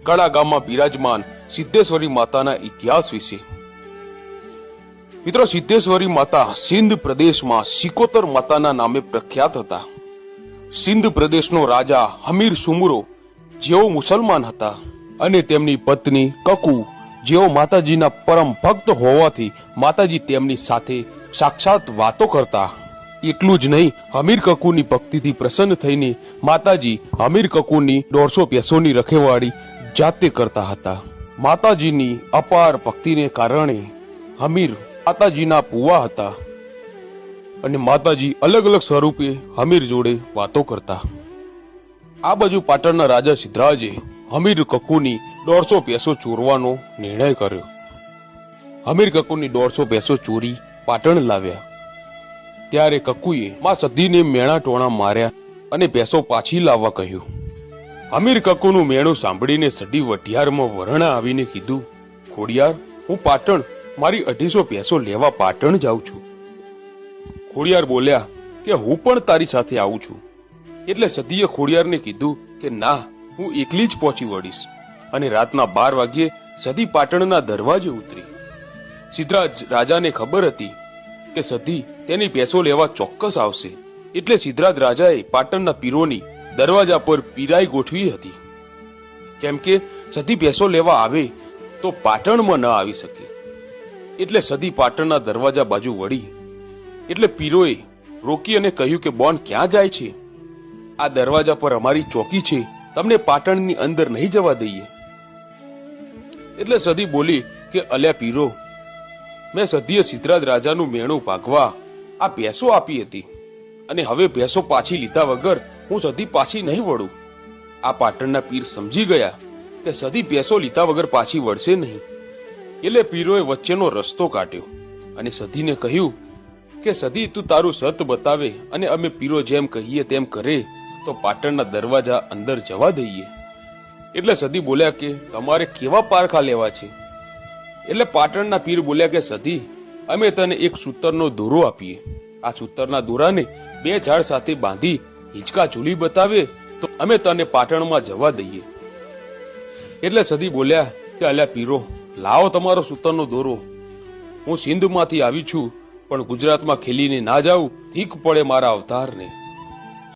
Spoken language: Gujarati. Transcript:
કડા ગામમાં બિરાજમાન સિદ્ધેશ્વરી માતાના ઇતિહાસ વિશે। મિત્રો, સિદ્ધેશ્વરી માતા સિંધ પ્રદેશમાં સિકોતર માતાના નામે પ્રખ્યાત હતા। સિંધ પ્રદેશનો રાજા હમીર સુમરો જેઓ મુસલમાન હતા અને તેમની પત્ની કકુ જેઓ માતાજીના પરમ ભક્ત હોવાથી માતાજી તેમની સાથે સાક્ષાત વાતો કરતા। એટલું જ નહીં, હમીર કકુની ભક્તિથી પ્રસન્ન થઈને માતાજી હમીર કકુની 150 ભેંસોની રખેવાળી જાતે કરતા હતા। માતાજીની અપાર ભક્તિને કારણે હમીર માતાજીના પુવા હતા અને માતાજી અલગ અલગ સ્વરૂપે હમીર જોડે વાતો કરતા। આ બાજુ પાટણના રાજા સિદ્ધરાજે હમીર કકુની 150 ભેંસો ચોરવાનો નિર્ણય કર્યો। હમીર કકુની 150 ભેંસો ચોરી પાટણ લાવ્યા ત્યારે કકુએ માં સધીને મેણા ટોણા માર્યા અને ભેંસો પાછી લાવવા કહ્યું। હમીર કકુનું મેણું સાંભળીને સડી વઢિયારમાં વરણા આવીને કીધું, ખોડિયાર, હું પાટણ મારી 250 ભેંસો લેવા પાટણ જાઉં છું। ખોડિયાર બોલ્યા કે હું પણ તારી સાથે આવું છું। એટલે સધીએ ખોડિયારને કીધું કે ના, હું એકલી જ પહોંચી વળીશ અને રાતના 12 વાગ્યે સધી પાટણના દરવાજે ઉતરી। સિદ્ધરાજ રાજાને ખબર હતી કે સધી તેની ભેંસો લેવા ચોક્કસ આવશે, એટલે સિદ્ધરાજ રાજાએ પાટણના પીરોની દરવાજા પર પીરાઈ ગોઠવી હતી, કેમ કે સધી ભેંસો લેવા આવે તો પાટણમાં ન આવી શકે। એટલે સધી પાટણના દરવાજા બાજુ વળી એટલે પીરોએ રોકી અને કહ્યું કે બોન ક્યાં જાય છે? આ દરવાજા પર અમારી ચોકી છે, તમને પાટણની અંદર નહીં જવા દઈએ। એટલે સધી બોલી કે અલ્યા પીરો, મેં સધીએ સિદ્ધરાજ રાજાનું મેણું ભાગવા આ ભેંસો આપી હતી અને હવે ભેંસો પાછી લીધા વગર હું સધી પાછી નહીં વળું। આ પાટણના પીર સમજી ગયા કે સધી ભેંસો લીધા વગર પાછી વળશે નહીં। એટલે પીરોએ વચ્ચેનો રસ્તો કાઢ્યો અને સધીને કહ્યું કે સધી, તું તારું સત બતાવે અને અમે પીરો જેમ કહીએ તેમ કરે તો પાટણના દરવાજા અંદર જવા દઈએ। એટલે સધી બોલ્યા કે તમારે કેવા પારખા લેવા છે? એટલે પાટણના પીર બોલ્યા કે સધી, અમે તને એક સૂતરનો દોરો આપીએ, આ સૂતરના દોરાને 2 ઝાડ સાથે બાંધી હિંચકા ઝૂલી બતાવે તો અમે તને પાટણમાં જવા દઈએ। એટલે સધી બોલ્યા કે અલ્યા પીરો, લાવો તમારો સૂતરનો દોરો। હું સિંધમાંથી આવી છું, પણ ગુજરાતમાં ખેલીને ના જાઉં, ઠીક પડે મારા અવતારને।